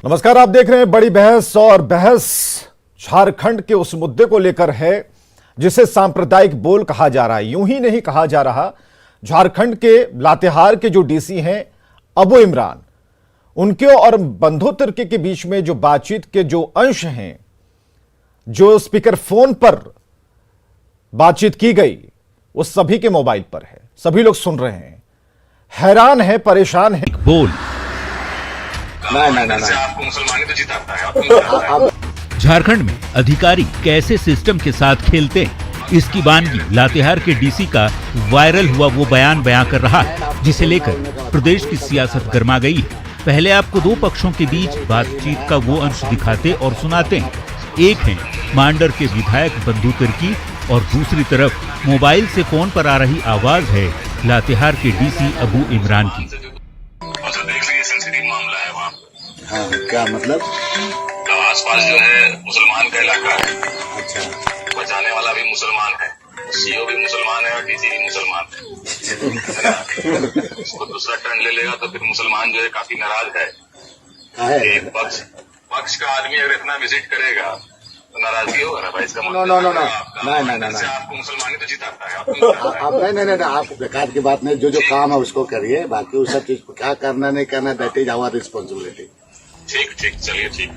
नमस्कार, आप देख रहे हैं बड़ी बहस। और बहस झारखंड के उस मुद्दे को लेकर है जिसे सांप्रदायिक बोल कहा जा रहा है। यूं ही नहीं कहा जा रहा। झारखंड के लातेहार के जो डीसी हैं अबू इमरान, उनके और बंधु तिर्की के बीच में जो बातचीत के जो अंश हैं, जो स्पीकर फोन पर बातचीत की गई, वो सभी के मोबाइल पर है। सभी लोग सुन रहे हैं, हैरान है, परेशान है। बोल आपको मुसलमानी तो जिताता है। झारखंड में अधिकारी कैसे सिस्टम के साथ खेलते हैं, इसकी वानगी लातेहार के डीसी का वायरल हुआ वो बयान कर रहा है, जिसे लेकर प्रदेश की सियासत गर्मा गई है। पहले आपको दो पक्षों के बीच बातचीत का वो अंश दिखाते और सुनाते हैं। एक है मांडर के विधायक बंधु तिर्की और दूसरी तरफ मोबाइल से फोन पर आ रही आवाज है लातेहार के डीसी अबू इमरान की। देख लीजिए, सेंसिटिव मामला है वहाँ। हाँ, क्या मतलब? तो आसपास जो है मुसलमान का इलाका है। अच्छा, बचाने वाला भी मुसलमान है, सीओ भी मुसलमान है और डीसी भी मुसलमान है। उसको दूसरा टर्न ले लेगा तो फिर मुसलमान जो है काफी नाराज है। एक पक्ष का आदमी अगर इतना विजिट करेगा तो नाराजगी होगा ना भाई। इसका मतलब आपको मुसलमानी तो जिताता है। आप नहीं, आप बेकार की बात नहीं। जो काम है उसको करिए, बाकी उस सब चीज क्या करना नहीं करना, दैट इज आवर रिस्पॉन्सिबिलिटी। ठीक, चलिए ठीक।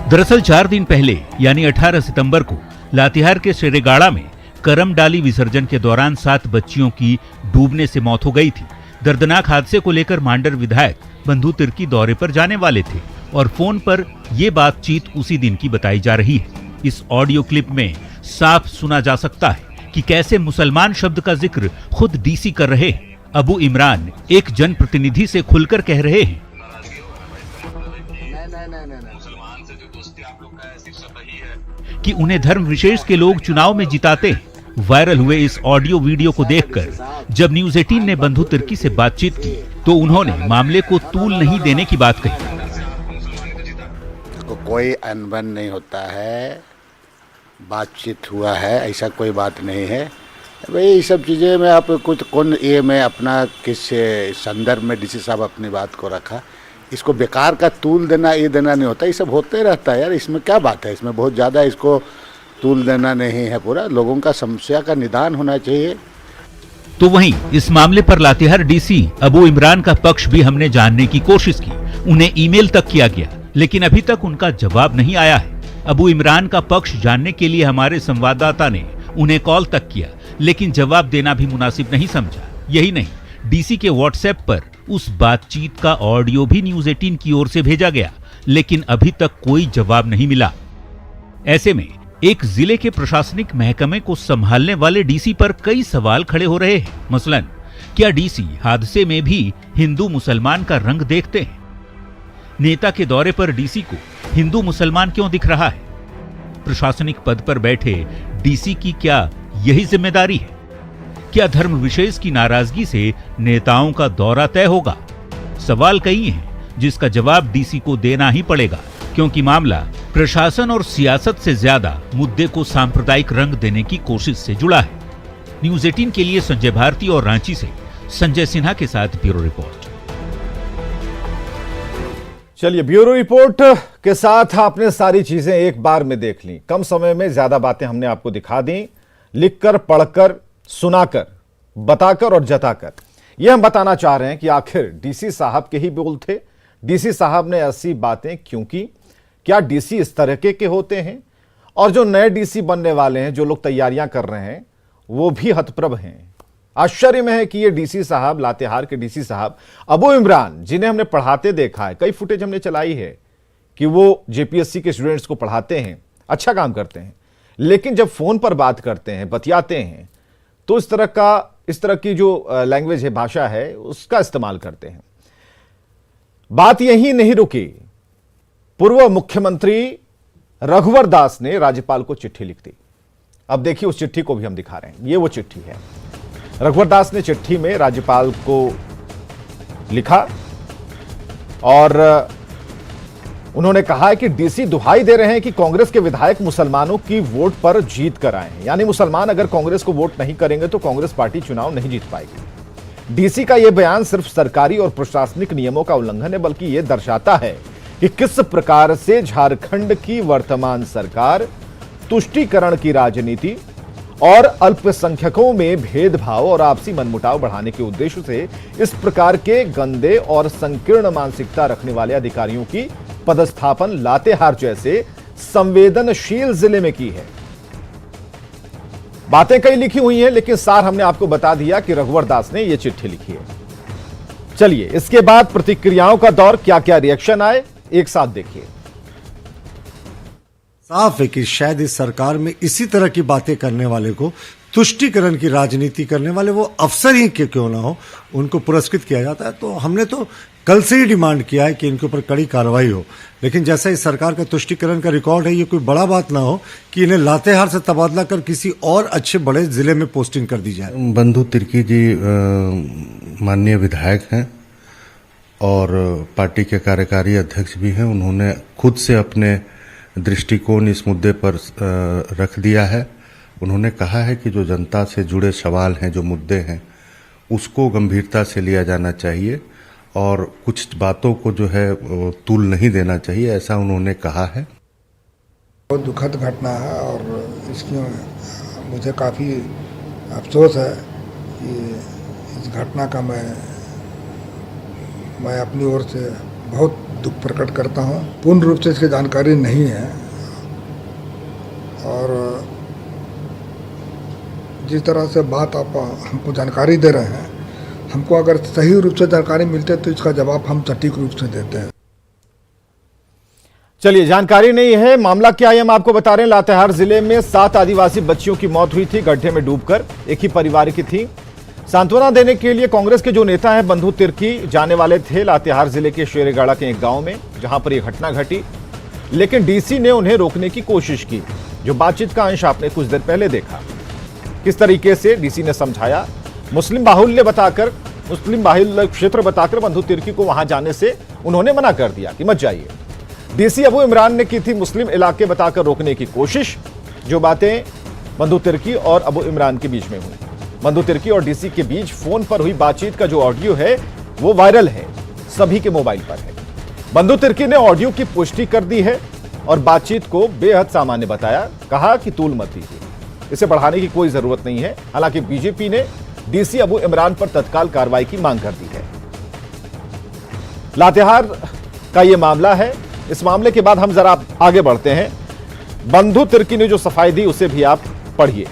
दरअसल 4 दिन पहले यानी 18 सितंबर को लातेहार के शेरेगाड़ा में करम डाली विसर्जन के दौरान 7 बच्चियों की डूबने से मौत हो गई थी। दर्दनाक हादसे को लेकर मांडर विधायक बंधु तिर्की दौरे पर जाने वाले थे और फोन पर ये बातचीत उसी दिन की बताई जा रही है। इस ऑडियो क्लिप में साफ सुना जा सकता है कि कैसे मुसलमान शब्द का जिक्र खुद डीसी कर रहे हैं। अबू इमरान एक जनप्रतिनिधि से खुलकर कह रहे हैं मुसलमान से जो दोस्ती आप लोग का है सिर्फ सही है कि उन्हें धर्म विशेष के लोग चुनाव में जिताते हैं। वायरल हुए इस ऑडियो वीडियो को देखकर जब न्यूज 18 ने बंधु तिर्की से बातचीत की तो उन्होंने मामले को तूल नहीं देने की बात कही। कोई अनबन नहीं होता है, बातचीत हुआ है, ऐसा कोई बात नहीं है भाई। ये सब चीज़ें में आप कुछ कौन ये मैं अपना किस संदर्भ में डीसी साहब अपनी बात को रखा, इसको बेकार का तूल देना ये देना नहीं होता। ये सब होते रहता है यार, इसमें क्या बात है? इसमें बहुत ज़्यादा इसको तूल देना नहीं है। पूरा लोगों का समस्या का निदान होना चाहिए। तो वहीं इस मामले पर लातेहार डीसी अबू इमरान का पक्ष भी हमने जानने की कोशिश की। उन्हें ईमेल तक किया गया, लेकिन अभी तक उनका जवाब नहीं आया है। अबू इमरान का पक्ष जानने के लिए हमारे संवाददाता ने उन्हें कॉल तक किया, लेकिन जवाब देना भी मुनासिब नहीं समझा। यही नहीं, डीसी के व्हाट्सएप पर उस बातचीत का ऑडियो भी न्यूज 18 की ओर से भेजा गया, लेकिन अभी तक कोई जवाब नहीं मिला। ऐसे में एक जिले के प्रशासनिक महकमे को संभालने वाले डीसी पर कई सवाल खड़े हो रहे हैं। मसलन, क्या डीसी हादसे में भी हिंदू मुसलमान का रंग देखते हैं? नेता के दौरे पर डीसी को हिंदू मुसलमान क्यों दिख रहा है? प्रशासनिक पद पर बैठे डीसी की क्या यही जिम्मेदारी है? क्या धर्म विशेष की नाराजगी से नेताओं का दौरा तय होगा? सवाल कई हैं जिसका जवाब डीसी को देना ही पड़ेगा, क्योंकि मामला प्रशासन और सियासत से ज्यादा मुद्दे को सांप्रदायिक रंग देने की कोशिश से जुड़ा है। न्यूज 18 के लिए संजय भारती और रांची से संजय सिन्हा के साथ ब्यूरो रिपोर्ट। चलिए, ब्यूरो रिपोर्ट के साथ आपने सारी चीजें एक बार में देख ली। कम समय में ज्यादा बातें हमने आपको दिखा दी, लिखकर, पढ़कर, सुनाकर, बताकर और जताकर। यह हम बताना चाह रहे हैं कि आखिर डीसी साहब के ही बोल थे। डीसी साहब ने ऐसी बातें क्यों की? क्या डीसी इस तरह के होते हैं? और जो नए डीसी बनने वाले हैं, जो लोग तैयारियां कर रहे हैं, वो भी हतप्रभ हैं। आश्चर्य में है कि ये डीसी साहब, लातेहार के डीसी साहब अबू इमरान, जिन्हें हमने पढ़ाते देखा है, कई फुटेज हमने चलाई है कि वो जेपीएससी के स्टूडेंट्स को पढ़ाते हैं, अच्छा काम करते हैं, लेकिन जब फोन पर बात करते हैं, बतियाते हैं, तो इस तरह की जो लैंग्वेज है, भाषा है, उसका इस्तेमाल करते हैं। बात यही नहीं रुकी। पूर्व मुख्यमंत्री रघुवर दास ने राज्यपाल को चिट्ठी लिख दी। अब देखिए, उस चिट्ठी को भी हम दिखा रहे हैं। ये वो चिट्ठी है। रघुवर दास ने चिट्ठी में राज्यपाल को लिखा और उन्होंने कहा है कि डीसी दुहाई दे रहे हैं कि कांग्रेस के विधायक मुसलमानों की वोट पर जीत कर आए हैं। यानी मुसलमान अगर कांग्रेस को वोट नहीं करेंगे तो कांग्रेस पार्टी चुनाव नहीं जीत पाएगी। डीसी का यह बयान सिर्फ सरकारी और प्रशासनिक नियमों का उल्लंघन है, बल्कि यह दर्शाता है कि किस प्रकार से झारखंड की वर्तमान सरकार तुष्टीकरण की राजनीति और अल्पसंख्यकों में भेदभाव और आपसी मनमुटाव बढ़ाने के उद्देश्य से इस प्रकार के गंदे और संकीर्ण मानसिकता रखने वाले अधिकारियों की पदस्थापन लातेहार जैसे संवेदनशील जिले में की है। बातें कई लिखी हुई हैं, लेकिन सार हमने आपको बता दिया कि रघुवर दास ने यह चिट्ठी लिखी है। चलिए इसके बाद प्रतिक्रियाओं का दौर, क्या क्या रिएक्शन आए एक साथ देखिए। साफ है कि शायद इस सरकार में इसी तरह की बातें करने वाले को, तुष्टीकरण की राजनीति करने वाले, वो अफसर ही क्यों ना हो, उनको पुरस्कृत किया जाता है। तो हमने तो कल से ही डिमांड किया है कि इनके ऊपर कड़ी कार्रवाई हो। लेकिन जैसा इस सरकार का तुष्टीकरण का रिकॉर्ड है, ये कोई बड़ा बात ना हो कि इन्हें लातेहार से तबादला कर किसी और अच्छे बड़े जिले में पोस्टिंग कर दी जाए। बंधु तिर्की जी माननीय विधायक हैं और पार्टी के कार्यकारी अध्यक्ष भी हैं। उन्होंने खुद से अपने दृष्टिकोण इस मुद्दे पर रख दिया है। उन्होंने कहा है कि जो जनता से जुड़े सवाल हैं, जो मुद्दे हैं, उसको गंभीरता से लिया जाना चाहिए और कुछ बातों को जो है तूल नहीं देना चाहिए, ऐसा उन्होंने कहा है। बहुत दुखद घटना है और इसकी मुझे काफ़ी अफसोस है कि इस घटना का मैं अपनी ओर से बहुत दुख प्रकट करता हूँ। पूर्ण रूप से इसकी जानकारी नहीं है और जिस तरह से बात आप हमको जानकारी दे रहे हैं, हमको अगर सही रूप से जानकारी मिलती है तो इसका जवाब हम सटीक रूप से देते हैं। चलिए, जानकारी नहीं है मामला क्या है, हम आपको बता रहे हैं। लातेहार जिले में 7 आदिवासी बच्चियों की मौत हुई थी गड्ढे में डूबकर, एक ही परिवार की थी। सांत्वना देने के लिए कांग्रेस के जो नेता हैं बंधु तिर्की जाने वाले थे लातेहार जिले के शेरेगाड़ा के एक गांव में, जहां पर यह घटना घटी, लेकिन डीसी ने उन्हें रोकने की कोशिश की। जो बातचीत का अंश आपने कुछ देर पहले देखा, किस तरीके से डीसी ने समझाया, मुस्लिम बाहुल्य क्षेत्र बताकर बंधु तिर्की को वहां जाने से उन्होंने मना कर दिया कि मत जाइए। डीसी अबू इमरान ने की थी मुस्लिम इलाके बताकर रोकने की कोशिश। जो बातें बंधु तिर्की और अबू इमरान के बीच में हुई, बंधु तिर्की और डीसी के बीच फोन पर हुई बातचीत का जो ऑडियो है वो वायरल है, सभी के मोबाइल पर है। बंधु तिर्की ने ऑडियो की पुष्टि कर दी है और बातचीत को बेहद सामान्य बताया, कहा कि तूल मत दीजिए, इसे बढ़ाने की कोई जरूरत नहीं है। हालांकि बीजेपी ने डीसी अबू इमरान पर तत्काल कार्रवाई की मांग कर दी है। लातेहार का यह मामला है। इस मामले के बाद हम जरा आगे बढ़ते हैं। बंधु तिर्की ने जो सफाई दी उसे भी आप पढ़िए।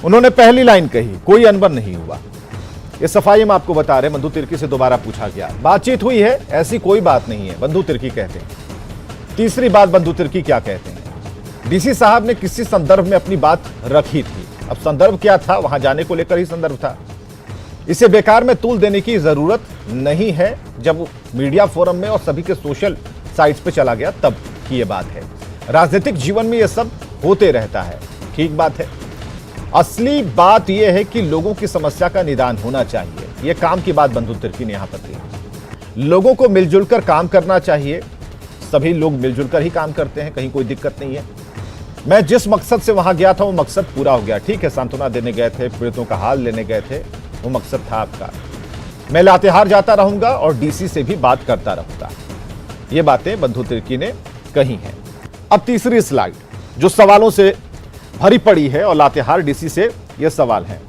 उन्होंने पहली लाइन कही, कोई अनबन नहीं हुआ। ये सफाई हम आपको बता रहे हैं। बंधु तिर्की से दोबारा पूछा गया, बातचीत हुई है, ऐसी कोई बात नहीं है, बंधु तिर्की कहते हैं। तीसरी बात बंधु तिर्की क्या कहते हैं, डीसी साहब ने किसी संदर्भ में अपनी बात रखी थी। अब संदर्भ क्या था, वहां जाने को लेकर ही संदर्भ था। इसे बेकार में तूल देने की जरूरत नहीं है। जब मीडिया फोरम में और सभी के सोशल साइट्स पे चला गया तब की ये बात है। राजनीतिक जीवन में ये सब होते रहता है, ठीक बात है। असली बात यह है कि लोगों की समस्या का निदान होना चाहिए। यह काम की बात बंधु तिर्की ने यहां पर की। लोगों को मिलजुल कर काम करना चाहिए। सभी लोग मिलजुल कर ही काम करते हैं, कहीं कोई दिक्कत नहीं है। मैं जिस मकसद से वहां गया था वो मकसद पूरा हो गया। ठीक है, सांत्वना देने गए थे, पीड़ितों का हाल लेने गए थे, वो मकसद था आपका। मैं लातेहार जाता रहूंगा और डीसी से भी बात करता रहूंगा। ये बातें बंधु तिर्की ने कही हैं। अब तीसरी स्लाइड जो सवालों से भरी पड़ी है और लातेहार डीसी से ये सवाल है।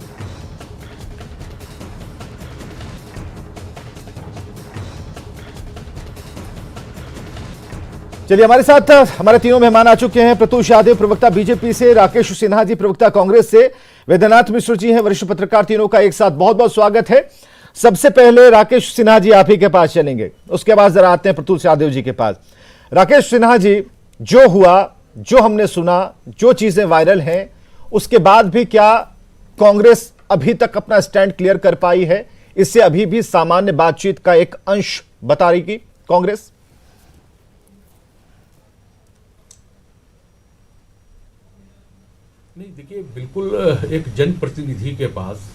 चलिए, हमारे साथ हमारे तीनों मेहमान आ चुके हैं। प्रत्युष यादव प्रवक्ता बीजेपी से, राकेश सिन्हा जी प्रवक्ता कांग्रेस से, वैद्यनाथ मिश्र जी हैं वरिष्ठ पत्रकार। तीनों का एक साथ बहुत बहुत स्वागत है। सबसे पहले राकेश सिन्हा जी आप ही के पास चलेंगे, उसके बाद जरा आते हैं प्रत्युष यादव जी के पास। राकेश सिन्हा जी, जो हुआ, जो हमने सुना, जो चीजें वायरल हैं, उसके बाद भी क्या कांग्रेस अभी तक अपना स्टैंड क्लियर कर पाई है? इससे अभी भी सामान्य बातचीत का एक अंश बता रही की कांग्रेस? नहीं, देखिए, बिल्कुल एक जनप्रतिनिधि के पास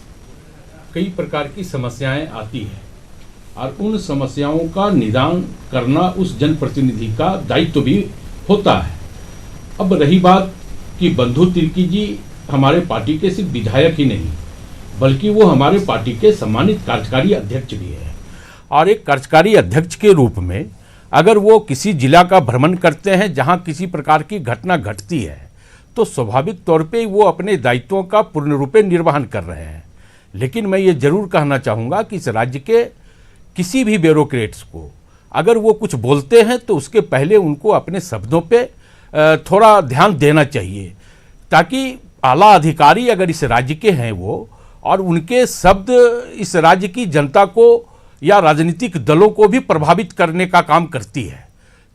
कई प्रकार की समस्याएं आती हैं और उन समस्याओं का निदान करना उस जनप्रतिनिधि का दायित्व भी होता है। अब रही बात कि बंधु तिर्की जी हमारे पार्टी के सिर्फ विधायक ही नहीं, बल्कि वो हमारे पार्टी के सम्मानित कार्यकारी अध्यक्ष भी है और एक कार्यकारी अध्यक्ष के रूप में अगर वो किसी जिला का भ्रमण करते हैं जहां किसी प्रकार की घटना घटती है तो स्वाभाविक तौर पे वो अपने दायित्वों का पूर्ण रूप से निर्वहन कर रहे हैं। लेकिन मैं ये जरूर कहना चाहूँगा कि इस राज्य के किसी भी ब्यूरोक्रेट्स को अगर वो कुछ बोलते हैं तो उसके पहले उनको अपने शब्दों पे थोड़ा ध्यान देना चाहिए, ताकि आला अधिकारी अगर इस राज्य के हैं वो और उनके शब्द इस राज्य की जनता को या राजनीतिक दलों को भी प्रभावित करने का काम करती है,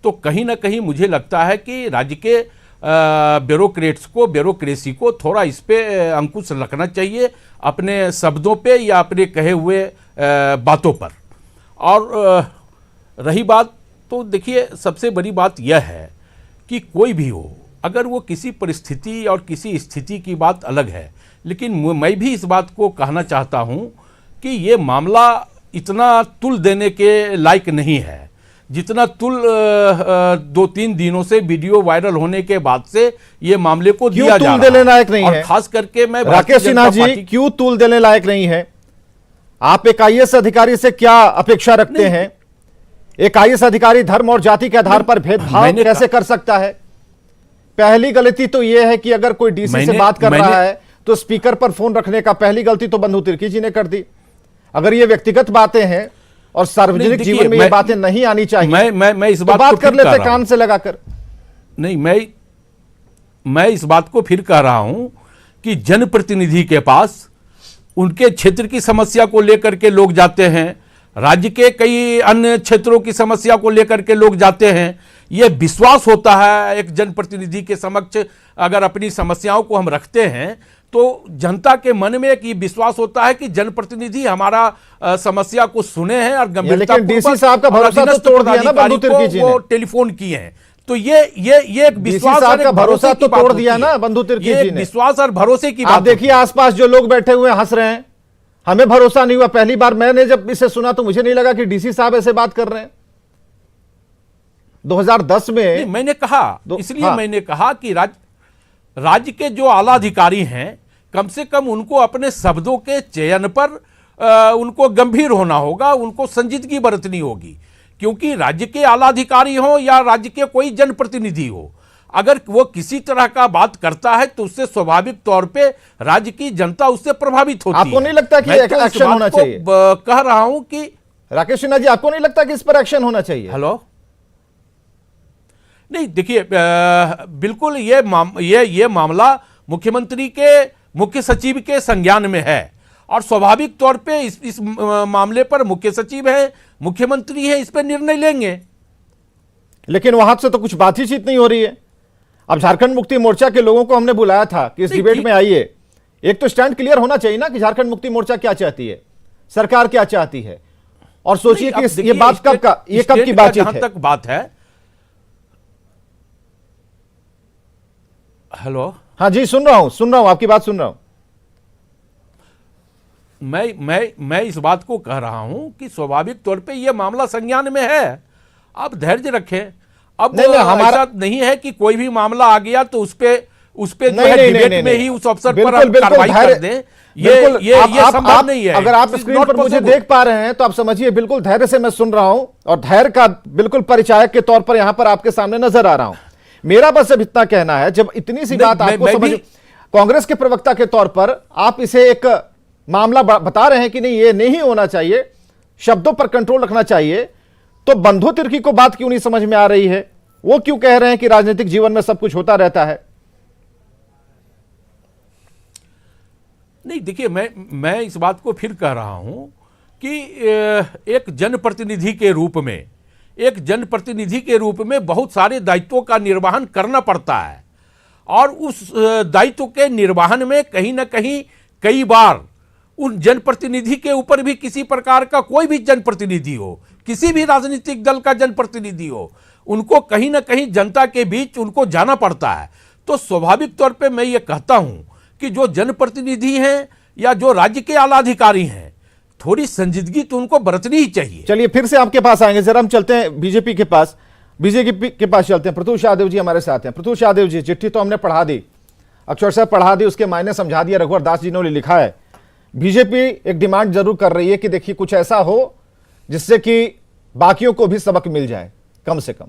तो कहीं ना कहीं मुझे लगता है कि राज्य के ब्यूरोक्रेट्स को, ब्यूरोक्रेसी को थोड़ा इस पे अंकुश रखना चाहिए अपने शब्दों पे या अपने कहे हुए बातों पर। और रही बात तो देखिए, सबसे बड़ी बात यह है कि कोई भी हो, अगर वो किसी परिस्थिति और किसी स्थिति की बात अलग है, लेकिन मैं भी इस बात को कहना चाहता हूँ कि ये मामला इतना तुल देने के लायक नहीं है जितना तुल 2-3 दिनों से वीडियो वायरल होने के बाद से ये मामले को दिया जा रहा है। देने लायक नहीं है, खास करके मैं राकेश सिन्हा जी, क्यों तूल देने लायक नहीं है? आप एक आईएएस अधिकारी से क्या अपेक्षा रखते हैं? एक आईएएस अधिकारी धर्म और जाति के आधार पर भेदभाव कैसे कर सकता है? पहली गलती तो यह है कि अगर कोई डीसी से बात कर रहा है तो स्पीकर पर फोन रखने का पहली गलती तो बंधु तिर्की जी ने कर दी। अगर ये व्यक्तिगत बातें हैं और सार्वजनिक जीवन में ये बातें नहीं आनी चाहिए, मैं इस बात कर लेते कान से लगाकर। नहीं, मैं इस बात को फिर कह रहा हूं कि जनप्रतिनिधि के पास उनके क्षेत्र की समस्या को लेकर के लोग जाते हैं, राज्य के कई अन्य क्षेत्रों की समस्या को लेकर के लोग जाते हैं। यह विश्वास होता है एक जनप्रतिनिधि के समक्ष अगर अपनी समस्याओं को हम रखते हैं तो जनता के मन में एक ये विश्वास होता है कि जनप्रतिनिधि हमारा समस्या को सुने हैं और गंभीरतापूर्वक डीसी साहब का भरोसा तो तोड़ दिया ना बंधु तिर्की जी ने, वो टेलीफोन किए हैं। तो ये एक विश्वास का भरोसा तो तोड़ दिया ना बंधु तिर्की जी ने। विश्वास और भरोसे की बात। आप देखिए आसपास जो लोग बैठे हुए हंस रहे हैं, हमें भरोसा नहीं हुआ। पहली बार मैंने जब इसे सुना तो मुझे नहीं लगा कि डीसी साहब ऐसे बात कर रहे हैं। 2010 में मैंने कहा, इसलिए मैंने कहा कि राज्य के जो आला अधिकारी हैं कम से कम उनको अपने शब्दों के चयन पर उनको गंभीर होना होगा, उनको संजीदगी बरतनी होगी, क्योंकि राज्य के आला अधिकारी हो या राज्य के कोई जनप्रतिनिधि हो, अगर वो किसी तरह का बात करता है तो उससे स्वाभाविक तौर पे राज्य की जनता उससे प्रभावित होती है। आपको नहीं लगता कि एक्शन होना चाहिए? कह रहा हूं कि राकेश सिन्हा जी, आपको नहीं लगता कि इस पर एक्शन होना चाहिए? हेलो, नहीं देखिए, बिल्कुल ये मामला मुख्यमंत्री के मुख्य सचिव के संज्ञान में है और स्वाभाविक तौर पे इस मामले पर मुख्य सचिव है, मुख्यमंत्री है, इस पर निर्णय लेंगे। लेकिन वहां से तो कुछ बातचीत नहीं हो रही है। अब झारखंड मुक्ति मोर्चा के लोगों को हमने बुलाया था कि इस डिबेट में आइए, एक तो स्टैंड क्लियर होना चाहिए ना कि झारखंड मुक्ति मोर्चा क्या चाहती है, सरकार क्या चाहती है, और सोचिए कि ये बात कब की बातचीत है। जहां तक बात है, हेलो, हाँ जी, सुन रहा हूं, आपकी बात सुन रहा हूं। मैं इस बात को कह रहा हूं कि स्वाभाविक तौर पे यह मामला संज्ञान में है, आप धैर्य रखें। अब हमारा नहीं है कि कोई भी मामला आ गया तो उस पे जो है डिबेट में ही उस अवसर पर कार्रवाई कर दें, ये संभव नहीं है। अगर आप स्क्रीन पर मुझे देख पा रहे हैं तो आप समझिए बिल्कुल धैर्य से मैं सुन रहा हूं और धैर्य का बिल्कुल परिचायक के तौर पर यहां पर आपके सामने नजर आ रहा हूं। मेरा बस अब इतना कहना है, जब इतनी सी बात आपको समझ, कांग्रेस के प्रवक्ता के तौर पर आप इसे एक मामला बता रहे हैं कि नहीं ये नहीं होना चाहिए, शब्दों पर कंट्रोल रखना चाहिए, तो बंधु तिर्की को बात क्यों नहीं समझ में आ रही है? वो क्यों कह रहे हैं कि राजनीतिक जीवन में सब कुछ होता रहता है? नहीं देखिए, मैं इस बात को फिर कह रहा हूं कि एक जनप्रतिनिधि के रूप में बहुत सारे दायित्वों का निर्वहन करना पड़ता है और उस दायित्व के निर्वहन में कहीं ना कहीं कई बार उन जनप्रतिनिधि के ऊपर भी किसी प्रकार का कोई भी जनप्रतिनिधि हो, किसी भी राजनीतिक दल का जनप्रतिनिधि हो, उनको कहीं ना कहीं जनता के बीच उनको जाना पड़ता है। तो स्वाभाविक तौर पे मैं ये कहता हूं कि जो जनप्रतिनिधि हैं या जो राज्य के आला अधिकारी हैं, थोड़ी संजीदगी तो उनको बरतनी ही चाहिए। चलिए फिर से आपके पास आएंगे, जरा हम चलते हैं बीजेपी के पास चलते हैं। प्रत्युष यादव जी हमारे साथ हैं। प्रत्युष यादव जी, चिट्ठी तो हमने पढ़ा दी, अक्षरशः पढ़ा दी, उसके मायने समझा दिया। रघुवर दास जी ने लिखा है, बीजेपी एक डिमांड जरूर कर रही है कि देखिए कुछ ऐसा हो जिससे कि बाकियों को भी सबक मिल जाए कम से कम।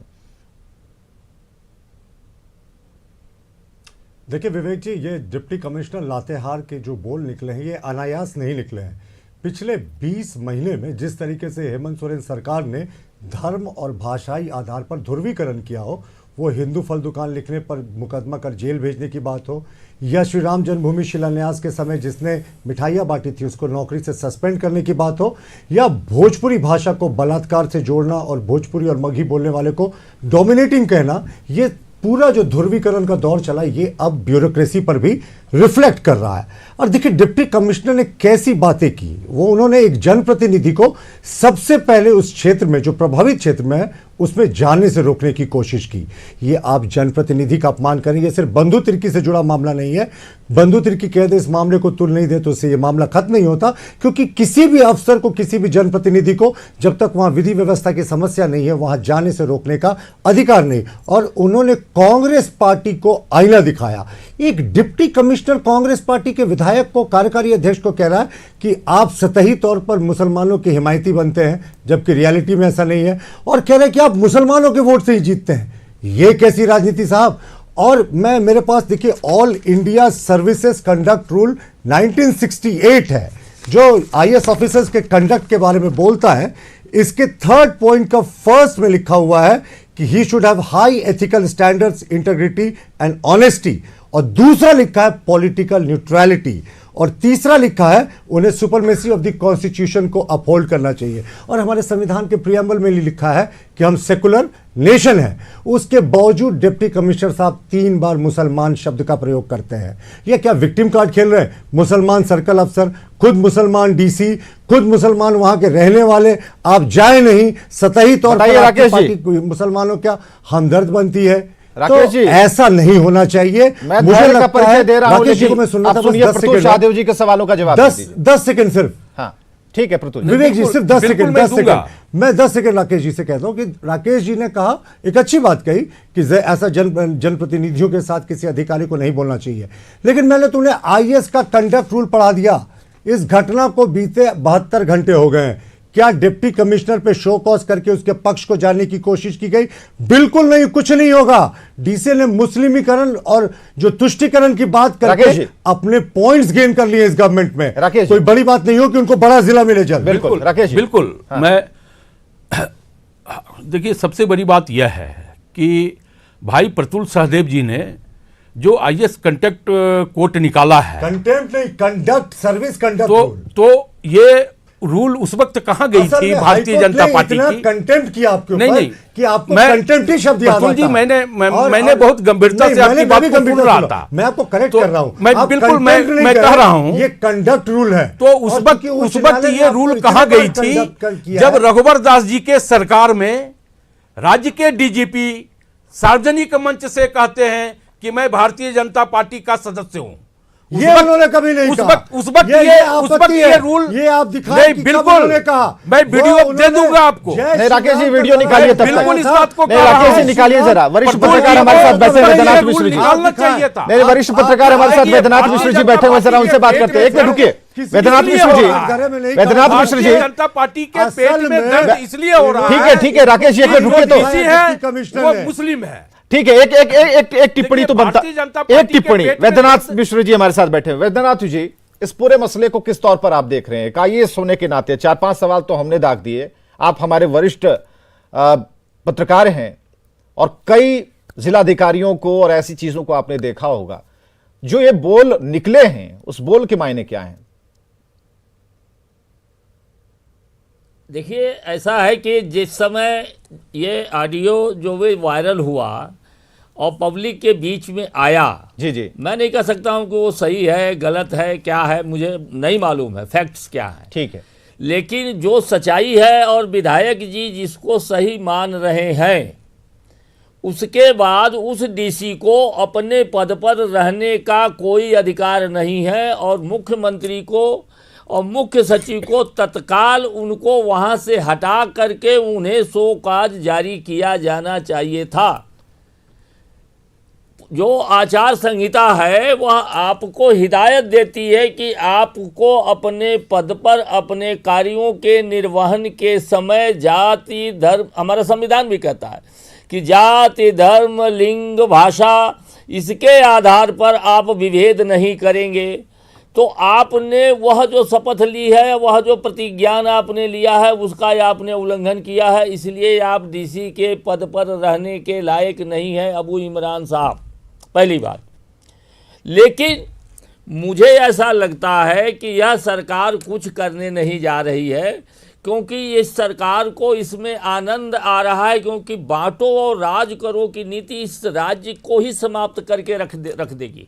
देखिए विवेक जी, ये डिप्टी कमिश्नर लातेहार के जो बोल निकले हैं ये अनायास नहीं निकले हैं। पिछले 20 महीने में जिस तरीके से हेमंत सोरेन सरकार ने धर्म और भाषाई आधार पर ध्रुवीकरण किया हो, वो हिंदू फल दुकान लिखने पर मुकदमा कर जेल भेजने की बात हो, या श्री राम जन्मभूमि शिलान्यास के समय जिसने मिठाइयाँ बांटी थी उसको नौकरी से सस्पेंड करने की बात हो, या भोजपुरी भाषा को बलात्कार से जोड़ना और भोजपुरी और मगही बोलने वाले को डोमिनेटिंग कहना, ये पूरा जो ध्रुवीकरण का दौर चला ये अब ब्यूरोक्रेसी पर भी रिफ्लेक्ट कर रहा है। और देखिए डिप्टी कमिश्नर ने कैसी बातें की, वो उन्होंने एक जनप्रतिनिधि को सबसे पहले उस क्षेत्र में जो प्रभावित क्षेत्र में है उसमें जाने से रोकने की कोशिश की। ये आप जनप्रतिनिधि का अपमान करें, ये सिर्फ बंधु तिर्की से जुड़ा मामला नहीं है। बंधु तिर्की कह दे इस मामले को तुल नहीं दे तो इससे ये मामला खत्म नहीं होता, क्योंकि किसी भी अफसर को, किसी भी जनप्रतिनिधि को जब तक वहां विधि व्यवस्था की समस्या नहीं है वहां जाने से रोकने का अधिकार नहीं। और उन्होंने कांग्रेस पार्टी को आईना दिखाया। एक डिप्टी कमिश्नर कांग्रेस पार्टी के विधायक को, कार्यकारी अध्यक्ष को कह रहा है कि आप सतही तौर पर मुसलमानों के हिमायती बनते हैं, जबकि रियलिटी में ऐसा नहीं है, और कह रहे हैं कि आप मुसलमानों के वोट से ही जीतते हैं। ये कैसी राजनीति साहब। और मेरे पास देखिए all India services conduct rule 1968 है जो आईएएस ऑफिसर्स के कंडक्ट के बारे में बोलता है। इसके 3rd पॉइंट का फर्स्ट में लिखा हुआ है कि he should have high ethical standards, integrity and honesty, और दूसरा लिखा है पॉलिटिकल न्यूट्रलिटी, और तीसरा लिखा है उन्हें सुपरमेसी ऑफ द कॉन्स्टिट्यूशन को अपहोल्ड करना चाहिए। और हमारे संविधान के प्रियम्बल में लिखा है कि हम सेकुलर नेशन है। उसके बावजूद डिप्टी कमिश्नर साहब 3 बार मुसलमान शब्द का प्रयोग करते हैं। ये क्या विक्टिम कार्ड खेल रहे हैं? मुसलमान सर्कल अफसर, खुद मुसलमान डीसी, खुद मुसलमान वहां के रहने वाले, आप जाए नहीं, सतही तौर पर आपकी पार्टी मुसलमानों क्या हमदर्द बनती है? राकेश जी, ऐसा नहीं होना चाहिए। मैं मुझे लगता परिचय है दे रहा हूं, राकेश जी को मैं सुनना था, सुनिए प्रतुल शाहदेव जी के सवालों का जवाब 10 सेकंड सिर्फ। हाँ ठीक है प्रतुल। विवेक जी सिर्फ 10 सेकंड, 10 सेकंड मैं 10 सेकंड राकेश जी से कहता हूं कि राकेश जी ने कहा, एक अच्छी बात कही कि ऐसा जनप्रतिनिधियों के साथ किसी अधिकारी को नहीं बोलना चाहिए, लेकिन मैंने तुमने आईएएस का कंडक्ट रूल पढ़ा दिया। इस घटना को बीते 72 घंटे हो गए हैं। क्या डिप्टी कमिश्नर पे शो कॉज करके उसके पक्ष को जानने की कोशिश की गई? बिल्कुल नहीं, कुछ नहीं होगा। डीसी ने मुस्लिमीकरण और जो तुष्टीकरण की बात करके अपने पॉइंट्स गेन कर लिए इस गवर्नमेंट में। कोई बड़ी बात नहीं हो कि उनको बड़ा जिला मिले जल्द। बिल्कुल राकेश, बिल्कुल। हाँ। मैं देखिए सबसे बड़ी बात यह है कि भाई प्रतुल सहदेव जी ने जो आईएएस कंटेक्ट कोर्ट निकाला है, कंटेम्प्ट नहीं, कंडक्ट सर्विस कंडक्ट, तो ये रूल उस वक्त कहां गई थी भारतीय जनता पार्टी की? कंटेम्प्ट किया आपके ऊपर, नहीं कि आपको कंटेम्प्टी शब्द याद आता। जी मैंने बहुत गंभीरता से आपकी बात को सुन रहा था। मैं आपको करेक्ट कर रहा हूं। मैं बिल्कुल मैं कह रहा हूं ये कंडक्ट रूल है। तो उस वक्त ये रूल कहां गई थी जब रघुवर दास जी के सरकार में राज्य के डीजीपी सार्वजनिक मंच से कहते हैं कि मैं भारतीय जनता पार्टी का सदस्य हूं। ये उन्होंने कभी नहीं कहा। उस वक्त ये रूल, ये आप दिखाएं नहीं, कि बिल्कुल उन्होंने कहा। मैं वीडियो दे दूंगा आपको। नहीं राकेश जी वीडियो निकालिए, तब बिल्कुल इस बात को राकेश जी निकालिए जरा। वरिष्ठ पत्रकार हमारे साथ बैठे वैद्यनाथ मिश्र जी निकालना चाहिए था। नहीं, वरिष्ठ पत्रकार हमारे साथ वैद्यनाथ मिश्र जी बैठे हुए, जरा उनसे बात करते हैं। एक मिनट रुकिए वैद्यनाथ मिश्र जी, वैद्यनाथ मिश्र जी, जनता पार्टी के पेट में दर्द इसलिए हो रहा है। ठीक है राकेश जी, एक मिनट रुकिए तो। वो मुस्लिम है, ठीक है, एक टिप्पणी तो बनता, एक टिप्पणी। वैद्यनाथ मिश्र जी हमारे साथ बैठे हैं। वैद्यनाथ जी, इस पूरे मसले को किस तौर पर आप देख रहे हैं? आईएएस होने के नाते 4-5 सवाल तो हमने दाग दिए, आप हमारे वरिष्ठ पत्रकार हैं और कई जिलाधिकारियों को और ऐसी चीजों को आपने देखा होगा। जो ये बोल निकले हैं, उस बोल के मायने क्या हैं? देखिए ऐसा है कि जिस समय ये ऑडियो जो भी वायरल हुआ और पब्लिक के बीच में आया, जी मैं नहीं कह सकता हूं कि वो सही है गलत है क्या है, मुझे नहीं मालूम है फैक्ट्स क्या है, ठीक है, लेकिन जो सच्चाई है और विधायक जी जिसको सही मान रहे हैं, उसके बाद उस डीसी को अपने पद पर रहने का कोई अधिकार नहीं है और मुख्यमंत्री को और मुख्य सचिव को तत्काल उनको वहां से हटा करके उन्हें शो कॉज जारी किया जाना चाहिए था। जो आचार संहिता है वह आपको हिदायत देती है कि आपको अपने पद पर अपने कार्यों के निर्वहन के समय जाति धर्म, हमारा संविधान भी कहता है कि जाति धर्म लिंग भाषा इसके आधार पर आप विभेद नहीं करेंगे। तो आपने वह जो शपथ ली है, वह जो प्रतिज्ञान आपने लिया है, उसका आपने उल्लंघन किया है, इसलिए आप डीसी के पद पर रहने के लायक नहीं हैं अबू इमरान साहब, पहली बात। लेकिन मुझे ऐसा लगता है कि यह सरकार कुछ करने नहीं जा रही है, क्योंकि इस सरकार को इसमें आनंद आ रहा है, क्योंकि बांटो और राज करो की नीति इस राज्य को ही समाप्त करके रख देगी।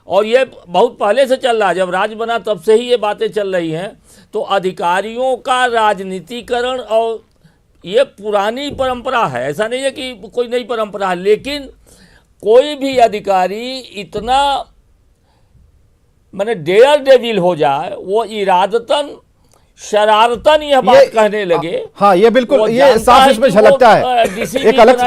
और ये बहुत पहले से चल रहा है, जब राज बना तब से ही ये बातें चल रही हैं। तो अधिकारियों का राजनीतिकरण, और ये पुरानी परंपरा है, ऐसा नहीं है कि कोई नई परंपरा है, लेकिन कोई भी अधिकारी इतना माने डेयर डेविल हो जाए, वो इरादतन शरारतन यह बात कहने लगे। हाँ, ये बिल्कुल ये साफ इसमें झलकता है। एक अलग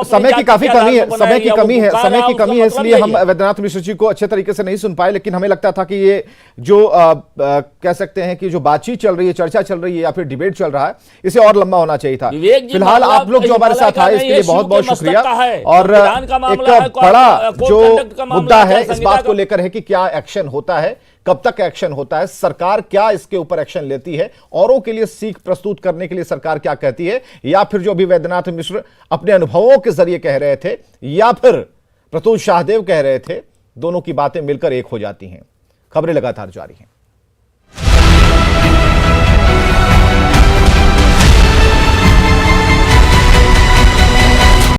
समय की काफी कमी है, समय की कमी है, इसलिए हम वैद्यनाथ मिश्र जी को अच्छे तरीके से नहीं सुन पाए। लेकिन हमें लगता था कि ये जो कह सकते हैं कि जो बातचीत चल रही है, चर्चा चल रही है या फिर डिबेट चल रहा है, इसे और लंबा होना चाहिए था। फिलहाल आप लोग जो हमारे साथ आए इसके लिए बहुत बहुत शुक्रिया। और एक बड़ा जो मुद्दा है इस बात को लेकर है कि क्या एक्शन होता है, कब तक एक्शन होता है, सरकार क्या इसके ऊपर एक्शन लेती है, औरों के लिए सीख प्रस्तुत करने के लिए सरकार क्या कहती है, या फिर जो अभी वैद्यनाथ मिश्र अपने अनुभवों के जरिए कह रहे थे या फिर प्रतुल शाहदेव कह रहे थे, दोनों की बातें मिलकर एक हो जाती हैं। खबरें लगातार जारी हैं।